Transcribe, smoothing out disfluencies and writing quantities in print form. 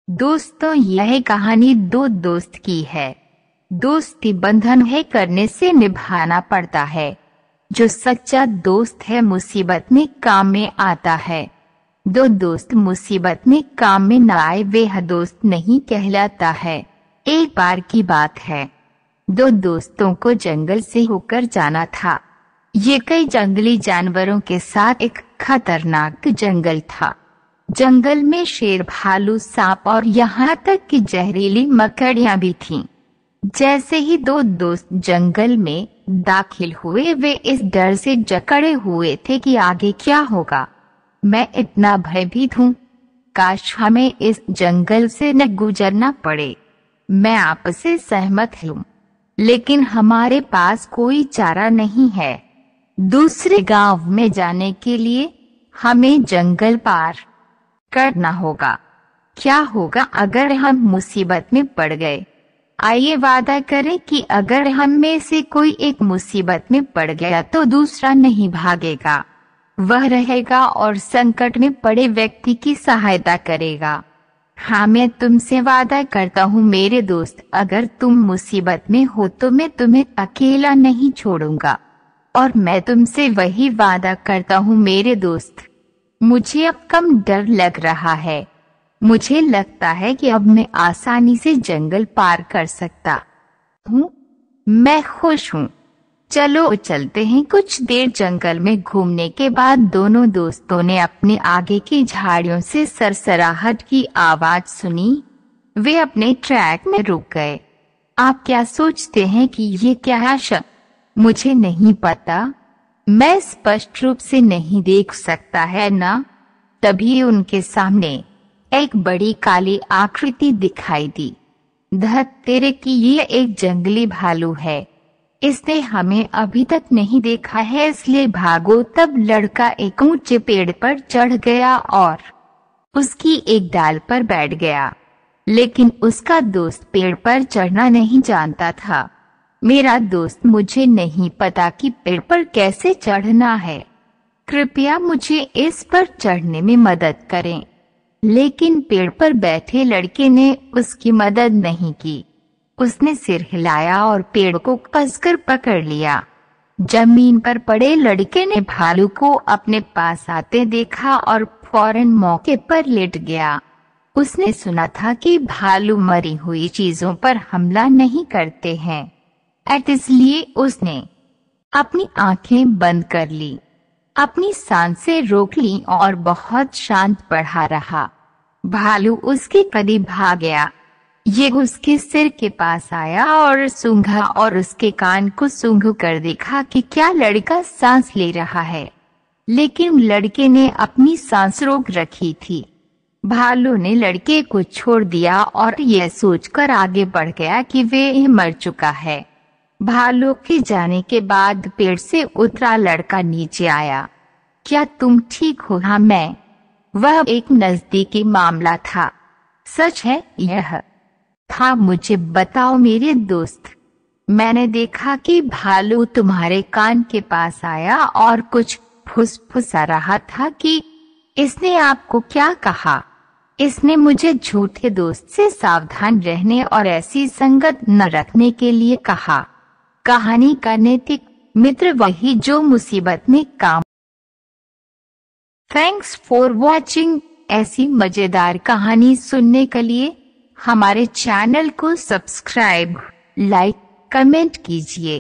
दोस्तों, यह कहानी दो दोस्त की है। दोस्ती बंधन है, करने से निभाना पड़ता है। जो सच्चा दोस्त है मुसीबत में काम में आता है। दो दोस्त मुसीबत में काम में न आए वह दोस्त नहीं कहलाता है। एक बार की बात है, दो दोस्तों को जंगल से होकर जाना था। ये कई जंगली जानवरों के साथ एक खतरनाक जंगल था। जंगल में शेर, भालू, सांप और यहाँ तक कि जहरीली मकड़ियां भी थीं। जैसे ही दो दोस्त जंगल में दाखिल हुए, वे इस डर से जकड़े हुए थे कि आगे क्या होगा। मैं इतना भयभीत हूँ, काश हमें इस जंगल से न गुजरना पड़े। मैं आपसे सहमत हूँ, लेकिन हमारे पास कोई चारा नहीं है। दूसरे गांव में जाने के लिए हमें जंगल पार करना होगा। क्या होगा अगर हम मुसीबत में पड़ गए? आइए वादा करें कि अगर हम में से कोई एक मुसीबत में पड़ गया तो दूसरा नहीं भागेगा, वह रहेगा और संकट में पड़े व्यक्ति की सहायता करेगा। हाँ, मैं तुमसे वादा करता हूँ मेरे दोस्त, अगर तुम मुसीबत में हो तो मैं तुम्हें अकेला नहीं छोड़ूंगा। और मैं तुमसे वही वादा करता हूँ मेरे दोस्त। मुझे अब कम डर लग रहा है। मुझे लगता है कि अब मैं आसानी से जंगल पार कर सकता हूँ। मैं खुश हूँ। चलो चलते हैं। कुछ देर जंगल में घूमने के बाद दोनों दोस्तों ने अपने आगे की झाड़ियों से सरसराहट की आवाज सुनी। वे अपने ट्रैक में रुक गए। आप क्या सोचते हैं कि ये क्या है? मुझे नहीं पता, मैं स्पष्ट रूप से नहीं देख सकता है ना। तभी उनके सामने एक बड़ी काली आकृति दिखाई दी। धत तेरे की, ये एक जंगली भालू है। इसने हमें अभी तक नहीं देखा है, इसलिए भागो। तब लड़का एक ऊंचे पेड़ पर चढ़ गया और उसकी एक डाल पर बैठ गया। लेकिन उसका दोस्त पेड़ पर चढ़ना नहीं जानता था। मेरा दोस्त, मुझे नहीं पता कि पेड़ पर कैसे चढ़ना है। कृपया मुझे इस पर चढ़ने में मदद करें। लेकिन पेड़ पर बैठे लड़के ने उसकी मदद नहीं की। उसने सिर हिलाया और पेड़ को कसकर पकड़ लिया। जमीन पर पड़े लड़के ने भालू को अपने पास आते देखा और फौरन मौके पर लेट गया। उसने सुना था कि भालू मरी हुई चीजों पर हमला नहीं करते हैं, इसलिए उसने अपनी आंखें बंद कर ली, अपनी सांसें रोक ली और बहुत शांत पड़ा रहा। भालू उसके करीब भाग गया। ये उसके सिर के पास आया और सूंघा और उसके कान को सूंघ कर देखा कि क्या लड़का सांस ले रहा है। लेकिन लड़के ने अपनी सांस रोक रखी थी। भालू ने लड़के को छोड़ दिया और यह सोचकर आगे बढ़ गया कि वे मर चुका है। भालू के जाने के बाद पेड़ से उतरा लड़का नीचे आया। क्या तुम ठीक हो? हाँ, मैं। वह एक नजदीकी मामला था। सच है यह? था। मुझे बताओ मेरे दोस्त। मैंने देखा कि भालू तुम्हारे कान के पास आया और कुछ फुसफुसा रहा था कि इसने आपको क्या कहा? इसने मुझे झूठे दोस्त से सावधान रहने और ऐसी संगत न रखने के लिए कहा। कहानी का नैतिक मित्र वही जो मुसीबत में काम। Thanks for watching. ऐसी मजेदार कहानी सुनने के लिए हमारे चैनल को सब्सक्राइब, लाइक, कमेंट कीजिए।